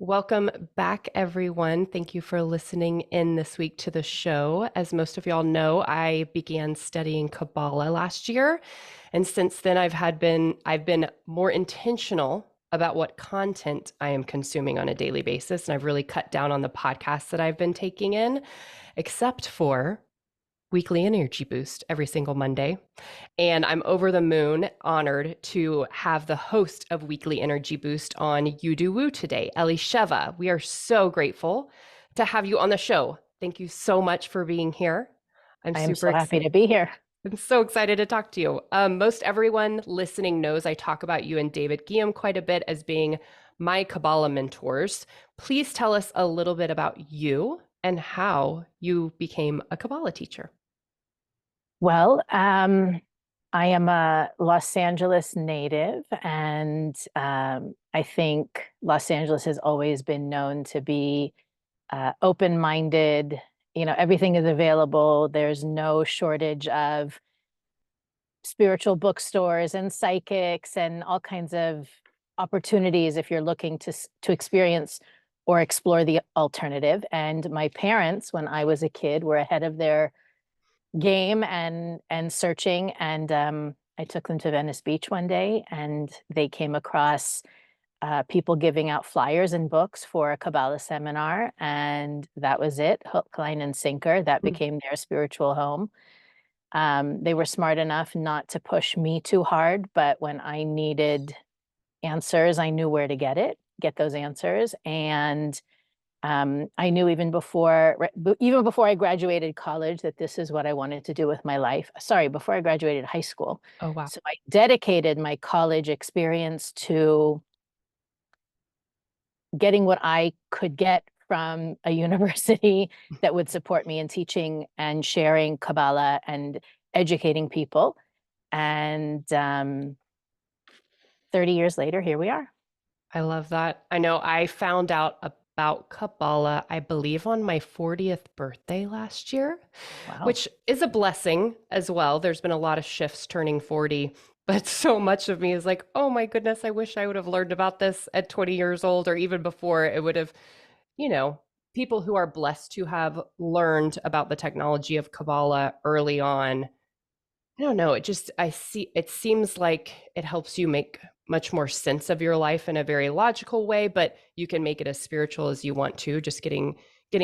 Welcome back, everyone. Thank you for listening in this week to the show. As most of y'all know, I began studying Kabbalah last year, and since then I've been more intentional about what content I am consuming on a daily basis, and I've really cut down on the podcasts that I've been taking in, except for weekly energy boost every single Monday. And I'm over the moon honored to have the host of Weekly Energy Boost on You Do Woo today, Elisheva. We are so grateful to have you on the show. Thank you so much for being here. I'm I am super so happy excited. to be here. I'm so excited to talk to you. Most everyone listening knows I talk about you and David Guillaume quite a bit as being my Kabbalah mentors. Please tell us a little bit about you and how you became a Kabbalah teacher. Well, I am a Los Angeles native, and I think Los Angeles has always been known to be open-minded. Everything is available. There's no shortage of spiritual bookstores and psychics and all kinds of opportunities if you're looking to experience or explore the alternative. And my parents, when I was a kid, were ahead of their game and searching, and I took them to Venice Beach one day, and they came across people giving out flyers and books for a Kabbalah seminar, and that was it. Hook, line, and sinker. That Mm. became their spiritual home. They were smart enough not to push me too hard, but when I needed answers, I knew where to get those answers. And I knew even before I graduated college that this is what I wanted to do with my life. Sorry, before I graduated high school. Oh, wow. So I dedicated my college experience to getting what I could get from a university that would support me in teaching and sharing Kabbalah and educating people. And 30 years later, here we are. I love that. I know I found out about Kabbalah, I believe, on my 40th birthday last year, Wow. which is a blessing as well. There's been a lot of shifts turning 40, but so much of me is like, oh my goodness, I wish I would have learned about this at 20 years old or even before. It would have, you know, people who are blessed to have learned about the technology of Kabbalah early on. I don't know. It seems like it helps you make much more sense of your life in a very logical way, but you can make it as spiritual as you want to, just getting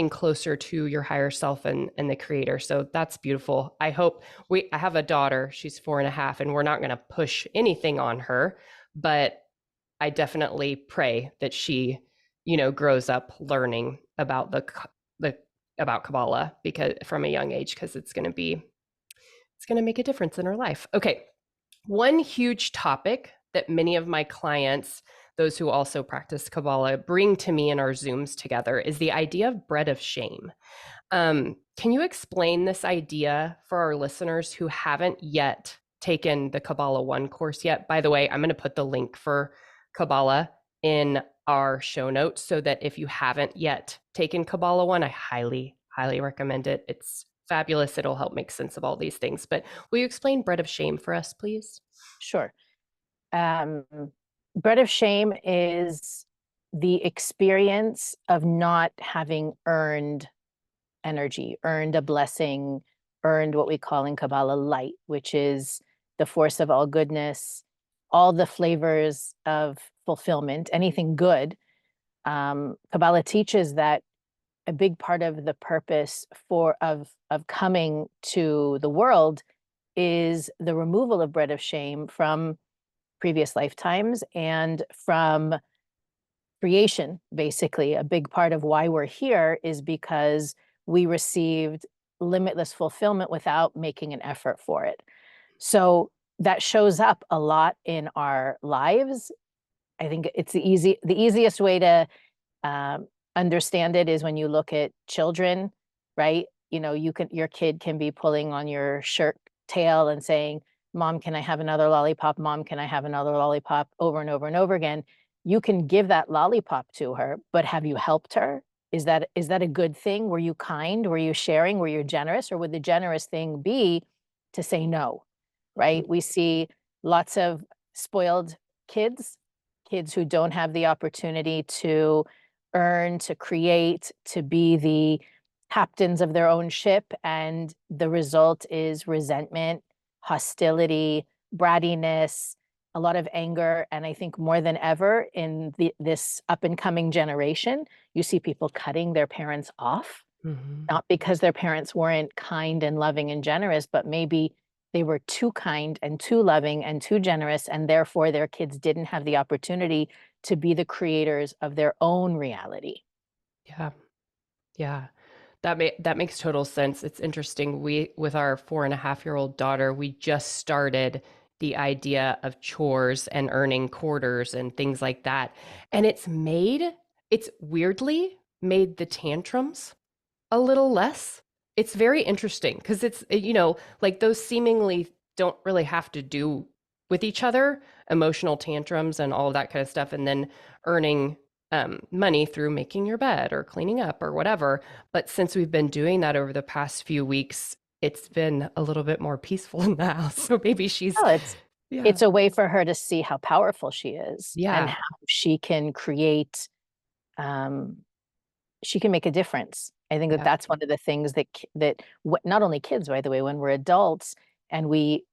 closer to your higher self and the creator. So that's beautiful. I have a daughter, she's 4.5, and we're not going to push anything on her, but I definitely pray that she, grows up learning about the about Kabbalah because from a young age, because it's going to make a difference in her life. Okay. One huge topic that many of my clients, those who also practice Kabbalah, bring to me in our Zooms together is the idea of bread of shame. Can you explain this idea for our listeners who haven't yet taken the Kabbalah 1 course yet? By the way, I'm going to put the link for Kabbalah in our show notes so that if you haven't yet taken Kabbalah 1, I highly, highly recommend it. It's fabulous. It'll help make sense of all these things. But will you explain bread of shame for us, please? Sure. Um, Bread of shame is the experience of not having earned energy, earned a blessing, earned what we call in Kabbalah light, which is the force of all goodness, all the flavors of fulfillment, anything good. Kabbalah teaches that a big part of the purpose of coming to the world is the removal of bread of shame from previous lifetimes and from creation. Basically, a big part of why we're here is because we received limitless fulfillment without making an effort for it. So that shows up a lot in our lives. I think it's the easiest way to understand it is when you look at children, right? Your kid can be pulling on your shirt tail and saying, "Mom, can I have another lollipop? Mom, can I have another lollipop?" over and over and over again. You can give that lollipop to her, but have you helped her? Is that a good thing? Were you kind? Were you sharing? Were you generous? Or would the generous thing be to say no, right? We see lots of spoiled kids, kids who don't have the opportunity to earn, to create, to be the captains of their own ship. And the result is resentment, hostility, brattiness, a lot of anger. And I think more than ever in this up and coming generation, you see people cutting their parents off, Hmm. not because their parents weren't kind and loving and generous, but maybe they were too kind and too loving and too generous, and therefore their kids didn't have the opportunity to be the creators of their own reality. Yeah. Yeah. That makes total sense. It's interesting. We, with our 4.5-year-old daughter, we just started the idea of chores and earning quarters and things like that. And it's weirdly made the tantrums a little less. It's very interesting because like those seemingly don't really have to do with each other, emotional tantrums and all of that kind of stuff, and then earning money through making your bed or cleaning up or whatever. But since we've been doing that over the past few weeks, it's been a little bit more peaceful in the house. So maybe she's, Oh, yeah, it's a way for her to see how powerful she is and yeah, how she can create, um, she can make a difference. I think that yeah. that's one of the things that not only kids, by the way, when we're adults and we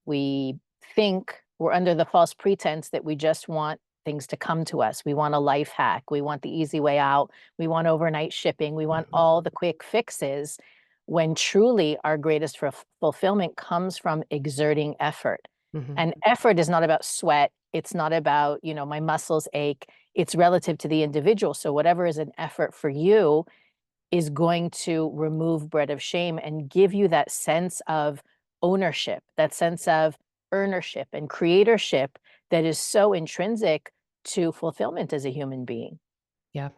think we're under the false pretense that we just want things to come to us. We want a life hack. We want the easy way out. We want overnight shipping. We want Hmm. all the quick fixes when truly our greatest fulfillment comes from exerting effort. Hmm. And effort is not about sweat. It's not about, my muscles ache. It's relative to the individual. So whatever is an effort for you is going to remove bread of shame and give you that sense of ownership, that sense of earnership and creatorship that is so intrinsic to fulfillment as a human being. Yeah.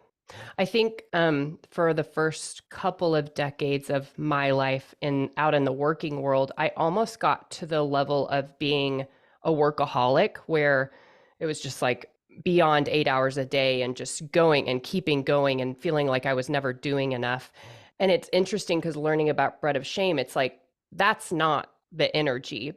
I think for the first couple of decades of my life out in the working world, I almost got to the level of being a workaholic where it was just like beyond 8 hours a day and just going and keeping going and feeling like I was never doing enough. And it's interesting because learning about bread of shame, it's like that's not the energy.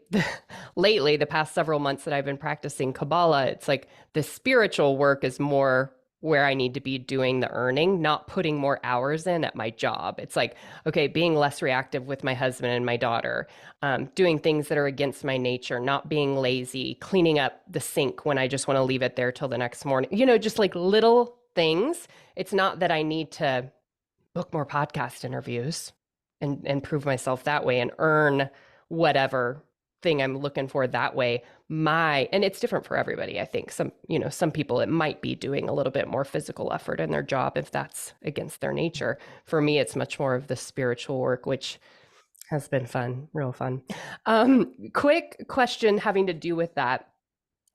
Lately, the past several months that I've been practicing Kabbalah, it's like the spiritual work is more where I need to be doing the earning, not putting more hours in at my job. It's like, okay, being less reactive with my husband and my daughter, doing things that are against my nature, not being lazy, cleaning up the sink when I just want to leave it there till the next morning, just like little things. It's not that I need to book more podcast interviews and prove myself that way and earn whatever thing I'm looking for that way. And it's different for everybody. I think some people, it might be doing a little bit more physical effort in their job if that's against their nature. For me, it's much more of the spiritual work, which has been fun, real fun. Quick question having to do with that.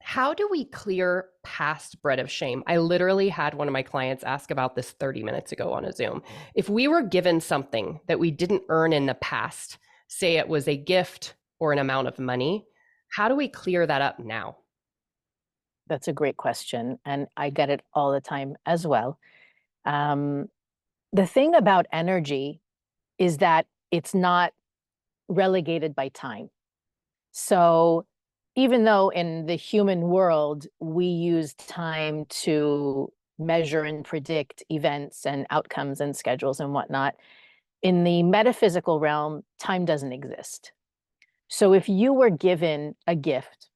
How do we clear past bread of shame? I literally had one of my clients ask about this 30 minutes ago on a Zoom. If we were given something that we didn't earn in the past, say it was a gift or an amount of money, how do we clear that up now? That's a great question. And I get it all the time as well. Um, the thing about energy is that it's not relegated by time. So even though in the human world we use time to measure and predict events and outcomes and schedules and whatnot, in the metaphysical realm, time doesn't exist. So if you were given a gift,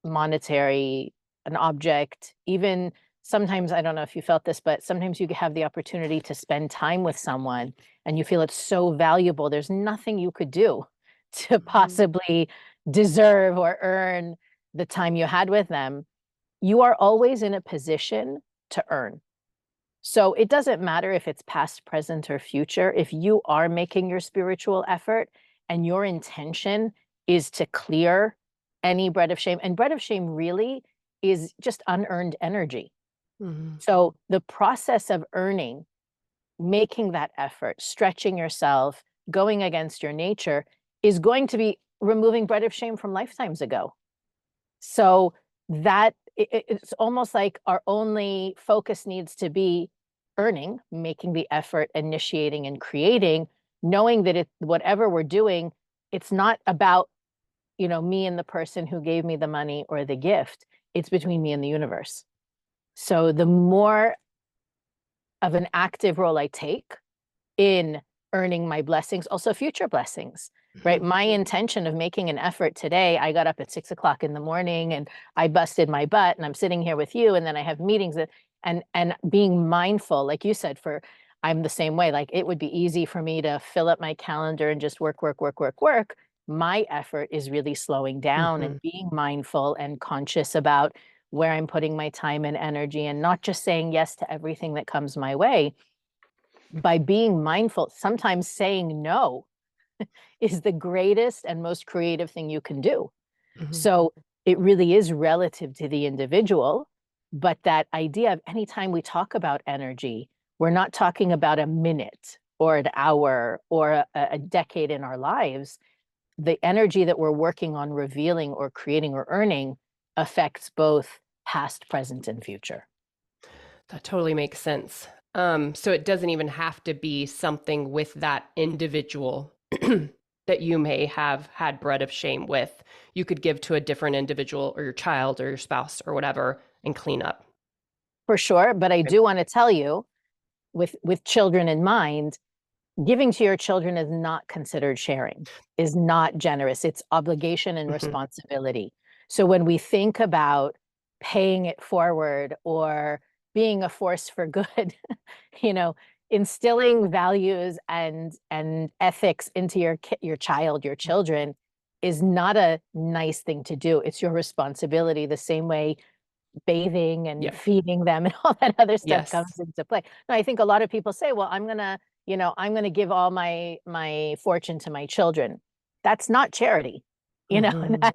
monetary, an object, even sometimes, I don't know if you felt this, but sometimes you have the opportunity to spend time with someone and you feel it's so valuable. There's nothing you could do to Mhm. possibly deserve or earn the time you had with them. You are always in a position to earn. So it doesn't matter if it's past, present, or future. If you are making your spiritual effort and your intention is to clear any bread of shame, and bread of shame really is just unearned energy. Mhm. So the process of earning, making that effort, stretching yourself, going against your nature is going to be removing bread of shame from lifetimes ago. So that it's almost like our only focus needs to be earning, making the effort, initiating and creating, knowing that whatever we're doing, it's not about, me and the person who gave me the money or the gift. It's between me and the universe. So the more of an active role I take in earning my blessings, also future blessings, right? Mhm. My intention of making an effort today, I got up at 6 o'clock in the morning and I busted my butt and I'm sitting here with you. And then I have meetings that, and being mindful, like you said, I'm the same way. Like it would be easy for me to fill up my calendar and just work, work, work, work, work. My effort is really slowing down and Mhm. being mindful and conscious about where I'm putting my time and energy and not just saying yes to everything that comes my way. By being mindful, sometimes saying no is the greatest and most creative thing you can do. Mhm. So it really is relative to the individual. But that idea of anytime we talk about energy, we're not talking about a minute or an hour or a decade in our lives. The energy that we're working on revealing or creating or earning affects both past, present, and future. That totally makes sense. So it doesn't even have to be something with that individual that you may have had bread of shame with. You could give to a different individual or your child or your spouse or whatever and clean up. For sure. But I Okay. do want to tell you, with children in mind, giving to your children is not considered sharing, is not generous. It's obligation and Mhm. responsibility. So when we think about paying it forward or being a force for good, you know, instilling values and ethics into your child, your children is not a nice thing to do. It's your responsibility the same way bathing and Yep. feeding them and all that other stuff comes Yes. into play. No, I think a lot of people say, well, I'm gonna give all my fortune to my children. That's not charity, and Mhm.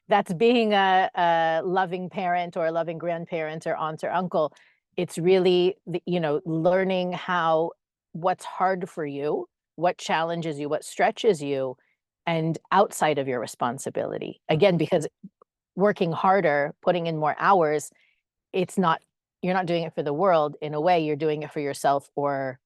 that's being a loving parent or a loving grandparent or aunt or uncle. It's really learning how what's hard for you, what challenges you, what stretches you, and outside of your responsibility. Again, Mhm. because working harder, putting in more hours, it's not you're not doing it for the world. In a way, you're doing it for yourself or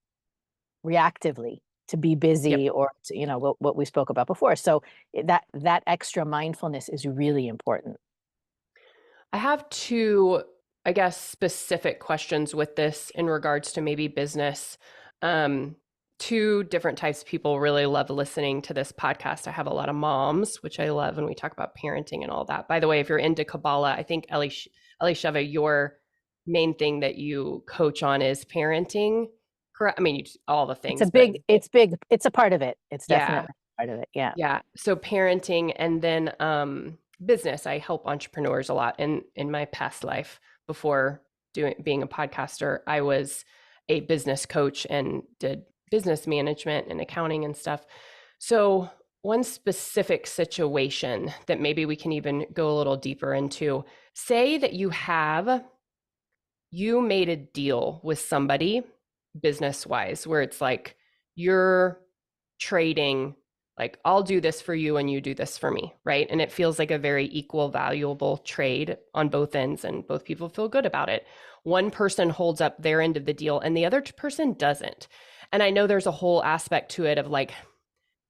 reactively to be Yep. busy or to, what we spoke about before. So that extra mindfulness is really important. I have two, I guess, specific questions with this in regards to maybe business. Um, Two different types of people really love listening to this podcast. I have a lot of moms, which I love, and we talk about parenting and all that. By the way, if you're into Kabbalah, I think Elisheva, your main thing that you coach on is parenting, correct? I mean, all the things, but It's big. It's a part of it. It's yeah, definitely a part of it. Yeah. yeah. So parenting and then business. I help entrepreneurs a lot in my past life before doing being a podcaster. I was a business coach and did business management and accounting and stuff. So one specific situation that maybe we can even go a little deeper into, say that you made a deal with somebody business wise where it's like you're trading, like I'll do this for you and you do this for me, right? And it feels like a very equal valuable trade on both ends and both people feel good about it. One person holds up their end of the deal and the other person doesn't. And I know there's a whole aspect to it of like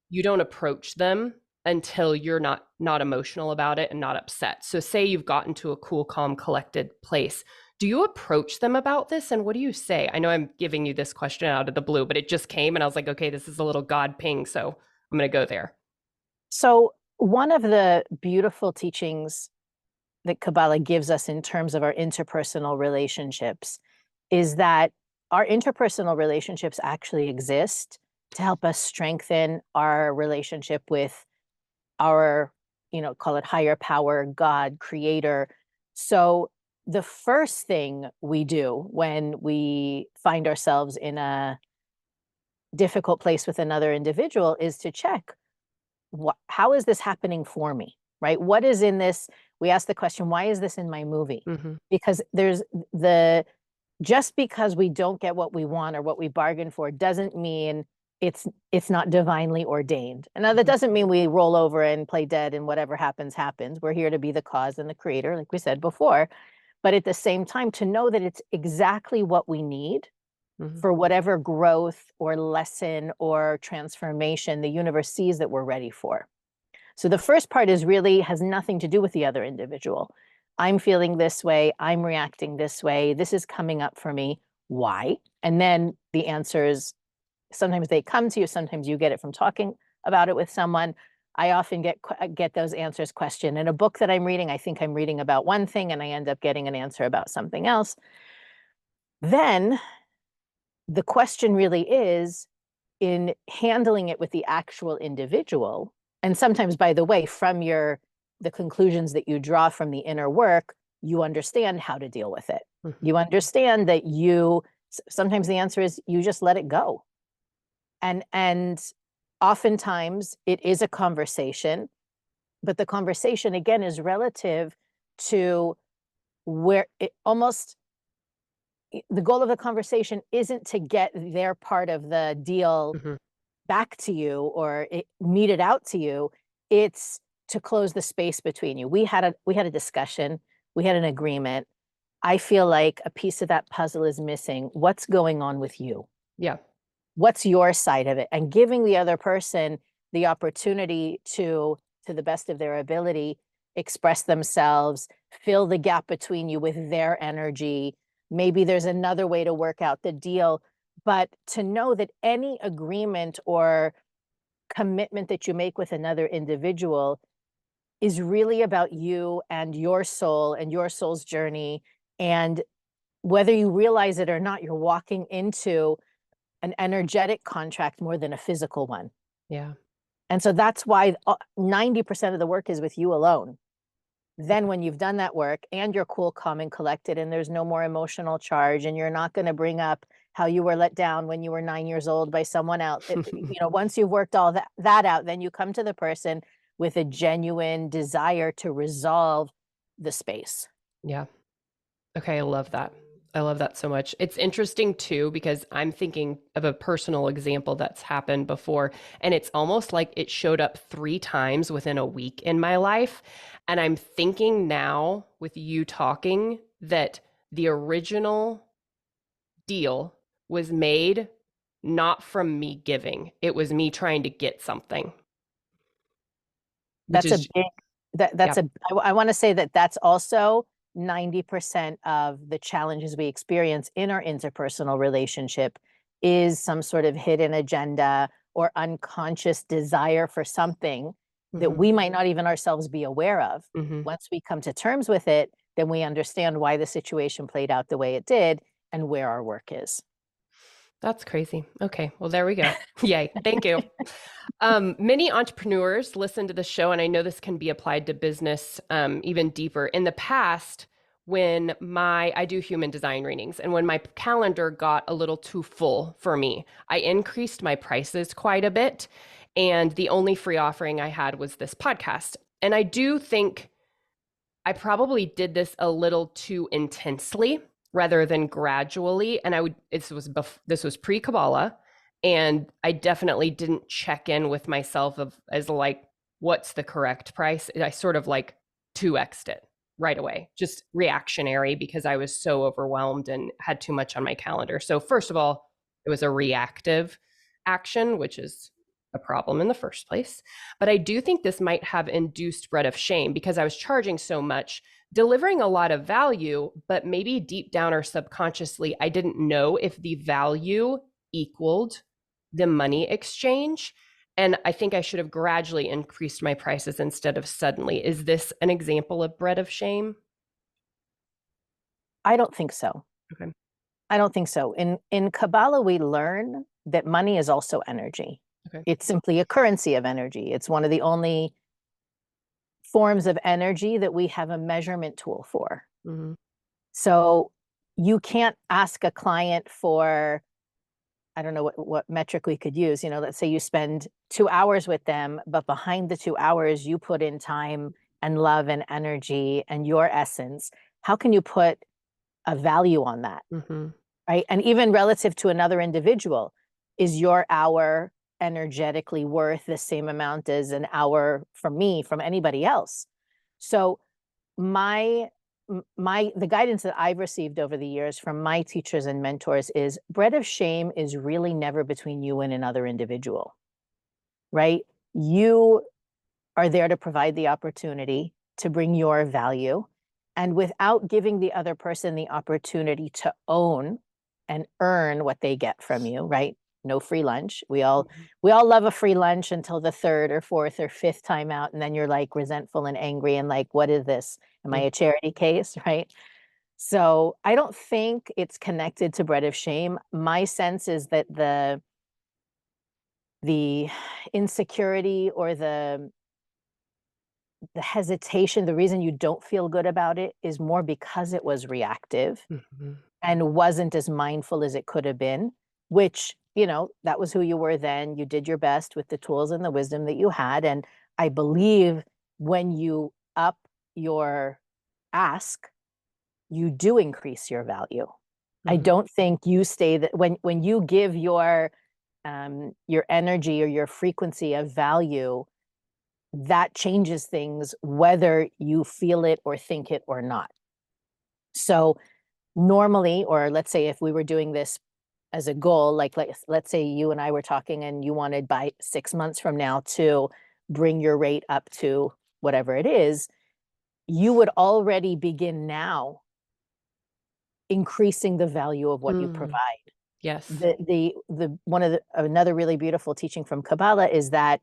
you don't approach them until you're not emotional about it and not upset. So say you've gotten to a cool, calm, collected place. Do you approach them about this and what do you say? I know I'm giving you this question out of the blue, but it just came and I was like, okay, this is a little God ping, so I'm going to go there. So one of the beautiful teachings that Kabbalah gives us in terms of our interpersonal relationships is that our interpersonal relationships actually exist to help us strengthen our relationship with our, call it higher power, God, creator. So the first thing we do when we find ourselves in a difficult place with another individual is to check how is this happening for me, right? What is in this? We ask the question, why is this in my movie? Mm-hmm. Because there's the just because we don't get what we want or what we bargain for doesn't mean it's not divinely ordained. And now that Mm-hmm. doesn't mean we roll over and play dead and whatever happens happens. We're here to be the cause and the creator, like we said before. But at the same time, to know that it's exactly what we need Mm-hmm. for whatever growth or lesson or transformation the universe sees that we're ready for. So the first part is really has nothing to do with the other individual. I'm feeling this way. I'm reacting this way. This is coming up for me. why? And then the answers, sometimes they come to you, sometimes you get it from talking about it with someone. I often get those answers questioned. In a book that I'm reading, I think I'm reading about one thing and I end up getting an answer about something else. Then the question really is, in handling it with the actual individual, and sometimes, by the way, from the conclusions that you draw from the inner work, you understand how to deal with it. Mhm. You understand that sometimes the answer is you just let it go. And oftentimes it is a conversation, but the conversation again is relative to where it almost the goal of the conversation isn't to get their part of the deal Mhm. back to you or meet it out to you. It's to close the space between you. We had a discussion, we had an agreement. I feel like a piece of that puzzle is missing. What's going on with you? Yeah. What's your side of it? And giving the other person the opportunity to the best of their ability, express themselves, fill the gap between you with their energy. Maybe there's another way to work out the deal, but to know that any agreement or commitment that you make with another individual is really about you and your soul's journey. And whether you realize it or not, you're walking into an energetic contract more than a physical one. Yeah. And so that's why 90% of the work is with you alone. Then when you've done that work and you're cool, calm, and collected, and there's no more emotional charge, and you're not going to bring up how you were let down when you were 9 years old by someone else. Once you've worked all that out, then you come to the person with a genuine desire to resolve the space. Yeah. Okay, I love that. I love that so much. It's interesting too, because I'm thinking of a personal example that's happened before, and it's almost like it showed up 3 times within a week in my life. And I'm thinking now with you talking that the original deal was made not from me giving, it was me trying to get something, which That's a is, big yeah. I want to say that that's also 90% of the challenges we experience in our interpersonal relationship is some sort of hidden agenda or unconscious desire for something that Hmm. we might not even ourselves be aware of. Hmm. Once we come to terms with it, then we understand why the situation played out the way it did and where our work is. That's crazy. Okay, well, there we go. Yay. Thank you. Many entrepreneurs listen to the show, and I know this can be applied to business even deeper. In the past, I do human design readings, and when my calendar got a little too full for me, I increased my prices quite a bit. And the only free offering I had was this podcast. And I do think I probably did this a little too intensely rather than gradually. And this was pre Kabbalah, and I definitely didn't check in with myself of as like what's the correct price. I sort of like 2x'd it right away, just reactionary because I was so overwhelmed and had too much on my calendar. So first of all, it was a reactive action, which is a problem in the first place. But I do think this might have induced spread of shame because I was charging so much, delivering a lot of value, but maybe deep down or subconsciously, I didn't know if the value equaled the money exchange. And I think I should have gradually increased my prices instead of suddenly. Is this an example of bread of shame? I don't think so. Okay. I don't think so. In Kabbalah, we learn that money is also energy. Okay. It's simply a currency of energy. It's one of the only forms of energy that we have a measurement tool for. Mm-hmm. So you can't ask a client for, I don't know what metric we could use. Let's say you spend 2 hours with them, but behind the 2 hours, you put in time and love and energy and your essence. How can you put a value on that? Mm-hmm. Right? And even relative to another individual, is your hour energetically worth the same amount as an hour from me, from anybody else? So my the guidance that I've received over the years from my teachers and mentors is bread of shame is really never between you and another individual, right? You are there to provide the opportunity to bring your value. And without giving the other person the opportunity to own and earn what they get from you, right? No free lunch. We all Mhm. we all love a free lunch until the third or fourth or fifth time out, and then you're like resentful and angry and like, what is this? Am I Mm. a charity case, right? So I don't think it's connected to bread of shame. My sense is that the insecurity or the hesitation, the reason you don't feel good about it is more because it was reactive Mhm. and wasn't as mindful as it could have been, which, that was who you were then. You did your best with the tools and the wisdom that you had. And I believe when you up your ask, you do increase your value. I Mhm. don't think you stay that when you give your energy or your frequency of value, that changes things whether you feel it or think it or not. So normally, or let's say if we were doing this as a goal, like let's say you and I were talking and you wanted by 6 months from now to bring your rate up to whatever it is, you would already begin now increasing the value of what you Mm. provide. Yes. The one of the another really beautiful teaching from Kabbalah is that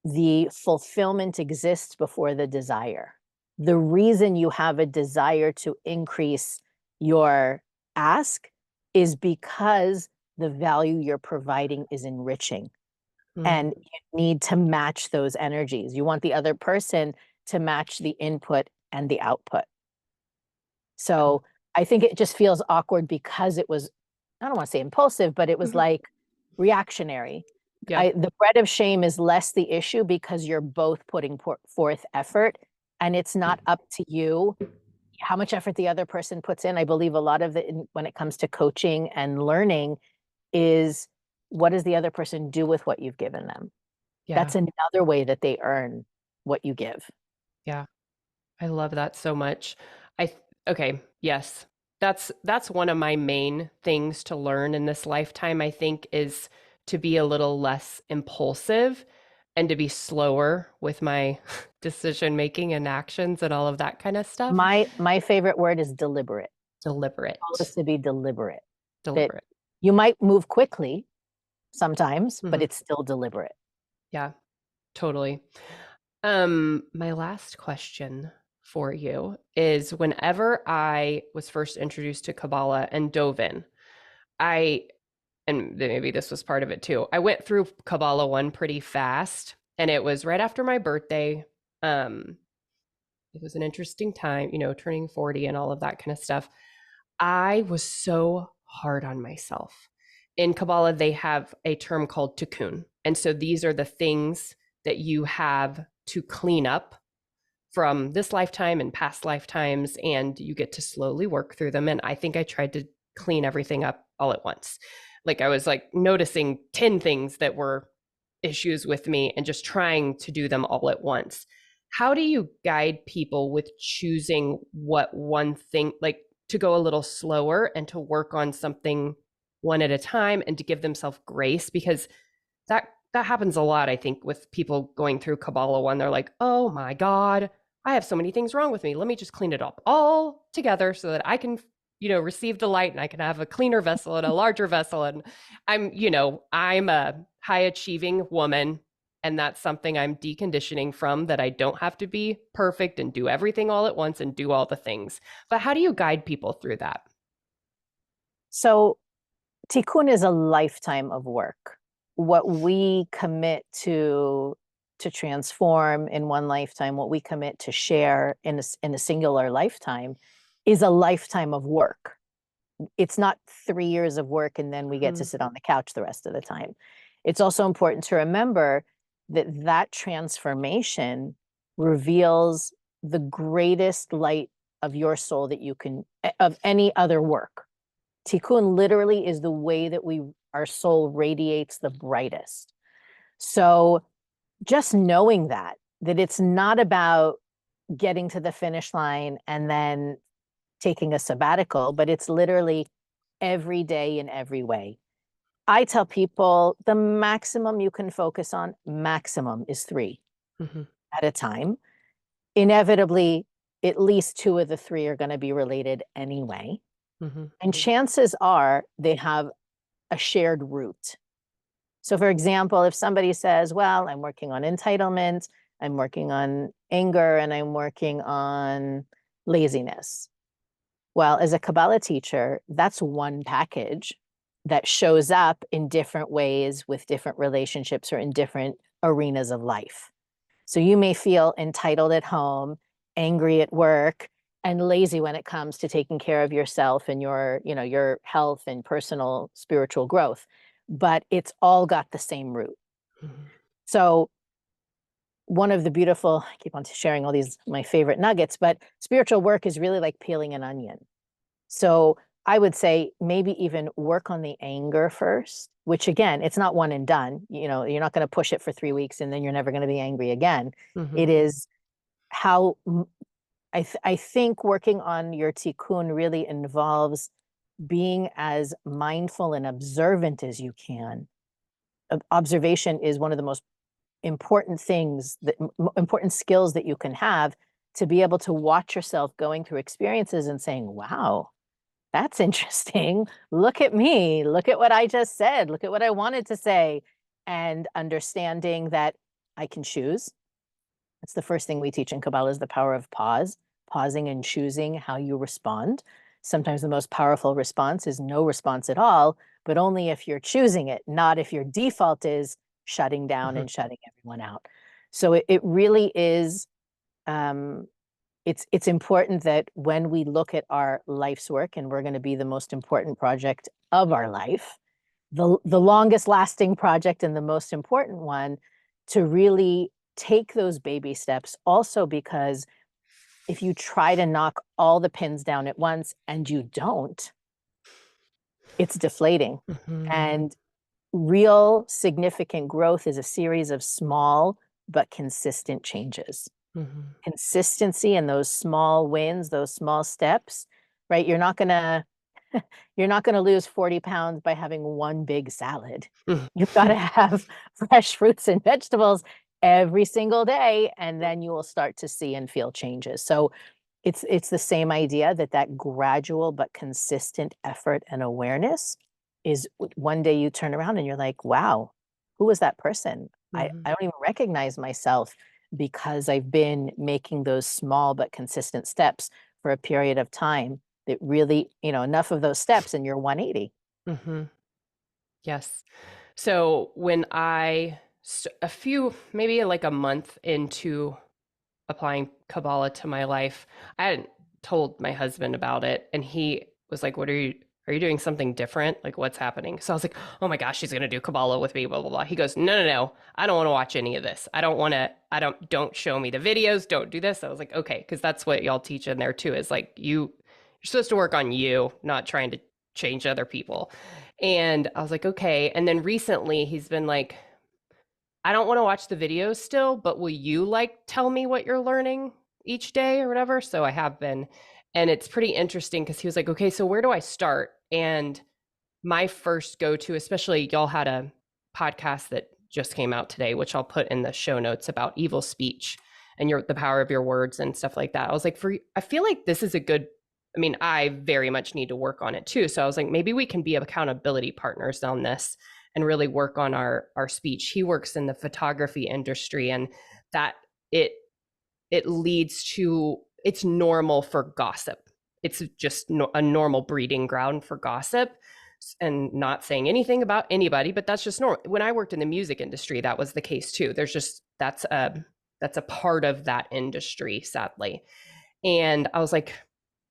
the fulfillment exists before the desire. The reason you have a desire to increase your ask is because the value you're providing is enriching. Mm. And you need to match those energies. You want the other person to match the input and the output. Oh. So I think it just feels awkward because it was, I don't want to say impulsive, but it was Mhm. like reactionary. Yeah. The bread of shame is less the issue because you're both putting forth effort, and it's not up to you how much effort the other person puts in. I believe a lot of it when it comes to coaching and learning is, what does the other person do with what you've given them? Yeah. That's another way that they earn what you give. Yeah. I love that so much. Okay, yes. That's one of my main things to learn in this lifetime, I think, is to be a little less impulsive and to be slower with my decision making and actions and all of that kind of stuff. My favorite word is deliberate. All is Deliberate. to be deliberate. That Deliberate. you might move quickly sometimes, but Hmm. it's still deliberate. Yeah, totally. My last question for you is whenever I was first introduced to Kabbalah and dove in, I and maybe this was part of it too. I went through Kabbalah 1 pretty fast, and it was right after my birthday. Um, it was an interesting time, turning 40 and all of that kind of stuff. I was so hard on myself. In Kabbalah, they have a term called tikkun. And so these are the things that you have to clean up from this lifetime and past lifetimes, and you get to slowly work through them. And I think I tried to clean everything up all at once. Like I was like noticing 10 things that were issues with me and just trying to do them all at once. How do you guide people with choosing what one thing, like to go a little slower and to work on something one at a time and to give themselves grace? Because that happens a lot, I think, with people going through Kabbalah when they're like, oh my God, I have so many things wrong with me. Let me just clean it up all together so that I can, receive the light and I can have a cleaner vessel and a larger vessel. And I'm a high achieving woman. And that's something I'm deconditioning from, that I don't have to be perfect and do everything all at once and do all the things. But how do you guide people through that? So tikkun is a lifetime of work. What we commit to transform in one lifetime, what we commit to share in a singular lifetime, is a lifetime of work. It's not 3 years of work and then we get to Mm-hmm. sit on the couch the rest of the time. It's also important to remember that that transformation reveals the greatest light of your soul that you can, of any other work. Tikkun literally is the way that our soul radiates the brightest. So just knowing that it's not about getting to the finish line and then taking a sabbatical, but it's literally every day in every way. I tell people the maximum you can focus on, maximum, is 3 Mm-hmm. at a time. Inevitably, at least 2 of the 3 are going to be related anyway. Mm-hmm. And chances are they have a shared root. So, for example, if somebody says, well, I'm working on entitlement, I'm working on anger, and I'm working on laziness. Well, as a Kabbalah teacher, that's one package that shows up in different ways with different relationships or in different arenas of life. So you may feel entitled at home, angry at work, and lazy when it comes to taking care of yourself and your health and personal spiritual growth. But it's all got the same root. Mm-hmm. So one of the beautiful, I keep on sharing all these my favorite nuggets, but spiritual work is really like peeling an onion. So I would say maybe even work on the anger first, which again, it's not one and done. You're not going to push it for 3 weeks and then you're never going to be angry again. Mm-hmm. It is how I think working on your tikkun really involves being as mindful and observant as you can. Observation is one of the most important things that important skills that you can have to be able to watch yourself going through experiences and saying, wow, that's interesting. Look at me. Look at what I just said. Look at what I wanted to say. And understanding that I can choose. That's the first thing we teach in Kabbalah is the power of pause, pausing and choosing how you respond. Sometimes the most powerful response is no response at all, but only if you're choosing it, not if your default is shutting down Mm-hmm. and shutting everyone out. So it really is um, it's important that when we look at our life's work, and we're going to be the most important project of our life, the longest lasting project and the most important one, to really take those baby steps. Also, because if you try to knock all the pins down at once and you don't, it's deflating. Mm-hmm. And real significant growth is a series of small but consistent changes. Mm-hmm. Consistency and those small wins, those small steps, right? You're not going to lose 40 pounds by having one big salad. You've got to have fresh fruits and vegetables every single day, and then you will start to see and feel changes. So it's the same idea that that gradual but consistent effort and awareness is one day you turn around and you're like, wow, who was that person? Mm-hmm. I don't even recognize myself because I've been making those small but consistent steps for a period of time that really, enough of those steps and you're 180. Mm-hmm. Yes. So when a few, maybe like a month into applying Kabbalah to my life, I hadn't told my husband about it. And he was like, are you doing something different? Like, what's happening? So I was like, oh my gosh, she's going to do Kabbalah with me, blah, blah, blah. He goes, no, no, no. I don't want to watch any of this. Don't show me the videos. Don't do this. I was like, okay. Cause that's what y'all teach in there too, is like, you're supposed to work on you, not trying to change other people. And I was like, okay. And then recently he's been like, I don't want to watch the videos still, but will you like tell me what you're learning each day or whatever? So I have been. And it's pretty interesting because he was like, okay, so where do I start? And my first go to, especially y'all had a podcast that just came out today, which I'll put in the show notes about evil speech and the power of your words and stuff like that. I was like, I feel like this is a good, I mean, I very much need to work on it too. So I was like, maybe we can be accountability partners on this and really work on our speech. He works in the photography industry, and that it leads to, it's normal for gossip. It's just a normal breeding ground for gossip, and not saying anything about anybody, but that's just normal. When I worked in the music industry, that was the case too. There's just that's a part of that industry, sadly. And I was like,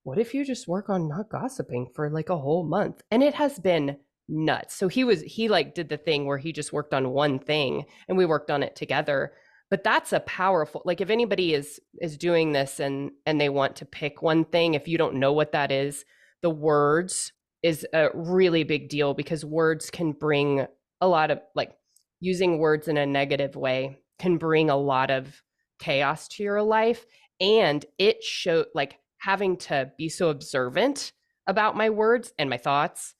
what if you just work on not gossiping for like a whole month? And it has been nuts. So he like did the thing where he just worked on one thing and we worked on it together. But that's a powerful, like if anybody is doing this and they want to pick one thing, if you don't know what that is, the words is a really big deal, because words can bring a lot of, like, using words in a negative way can bring a lot of chaos to your life. And it showed, like, having to be so observant about my words and my thoughts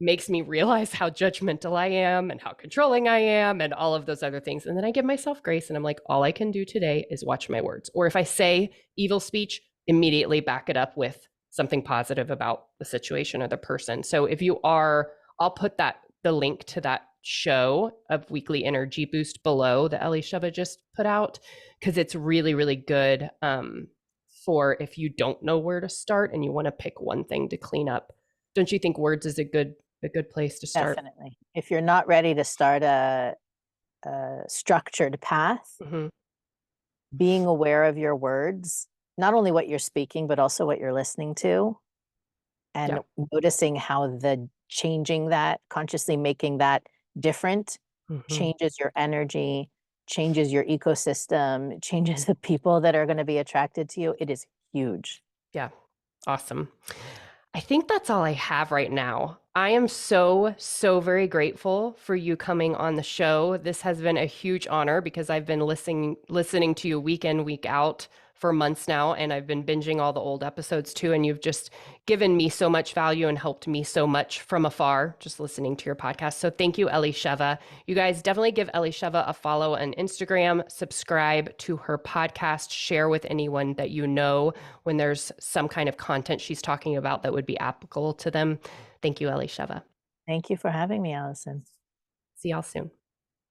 makes me realize how judgmental I am and how controlling I am and all of those other things. And then I give myself grace and I'm like, all I can do today is watch my words. Or if I say evil speech, immediately back it up with something positive about the situation or the person. So if you are, I'll put the link to that show of Weekly Energy Boost below that Elisheva just put out, because it's really, really good for if you don't know where to start and you want to pick one thing to clean up. Don't you think words is a good place to start? Definitely. If you're not ready to start a structured path, Mm-hmm. being aware of your words, not only what you're speaking, but also what you're listening to, Yeah. and noticing how the changing that, consciously making that different, Mm-hmm. changes your energy, changes your ecosystem, changes the people that are going to be attracted to you. It is huge. Yeah. Awesome. I think that's all I have right now. I am so, so very grateful for you coming on the show. This has been a huge honor because I've been listening to you week in, week out for months now, and I've been binging all the old episodes too. And you've just given me so much value and helped me so much from afar just listening to your podcast. So thank you, Elisheva. You guys definitely give Elisheva a follow on Instagram, subscribe to her podcast, share with anyone that you know when there's some kind of content she's talking about that would be applicable to them. Thank you, Elisheva. Thank you for having me, Allison. See y'all soon.